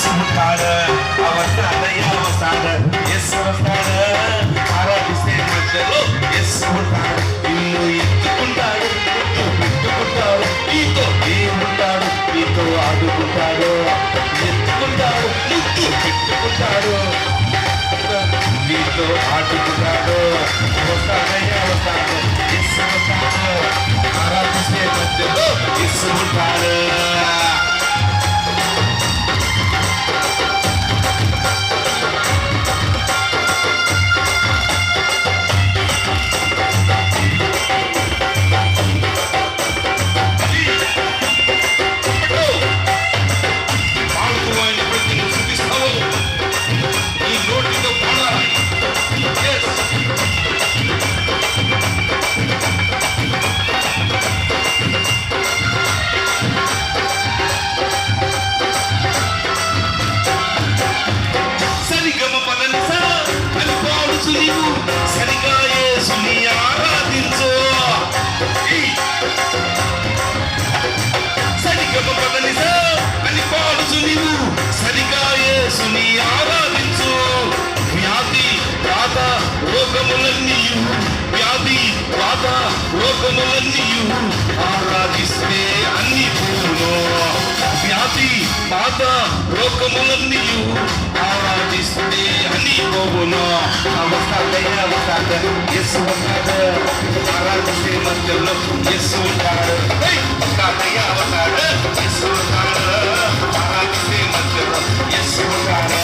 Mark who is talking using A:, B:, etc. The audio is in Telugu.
A: ఎస్సు ఉంటాడు, అవతారయ్య వస్తాడు, ఎస్సు వస్తాడు, ఆరాధిస్తే మధ్యలో ఎస్సు ఉంటాడు, ఇల్లు ఎత్తుకుంటాడు, పెట్టుకుంటాడు, నీతో ఏముంటాడు, నీతో ఆడుకుంటాడు, ఎత్తుకుంటాడు, ముద్దు పెట్టుకుంటాడు, నీతో ఆడుకుంటాడు, వస్తాడయ్య వస్తాడు, ఎస్సు వస్తాడు, ఆరాధిస్తే మధ్యలో ఎస్సు ఉంటాడు. సరిగా యేసుని ఆరాధించు, సరిగమ పదనిస అని పాడుచు నీవు, సరిగా యేసుని ఆరాధించు. వ్యాధి బాధ రోగములన్నీయు, వ్యాధి బాధ రోగములన్నీయు ఆరాధిస్తే అన్ని పోవును. వ్యాధి బాధ రోగములన్నీయు ఆరాధిస్తే అన్ని పోవును. అవస్థాదయ్య అవస్థాద ఎస్సు ఉంటాడు, ఆరాధిస్తే మధ్యలో ఎస్సు ఉంటాడు. అవస్థాదయ్య అవస్థాద ఎస్సు ఉంటాడు, ఆరాధిస్తే మధ్యలో ఎస్సు ఉంటాడు.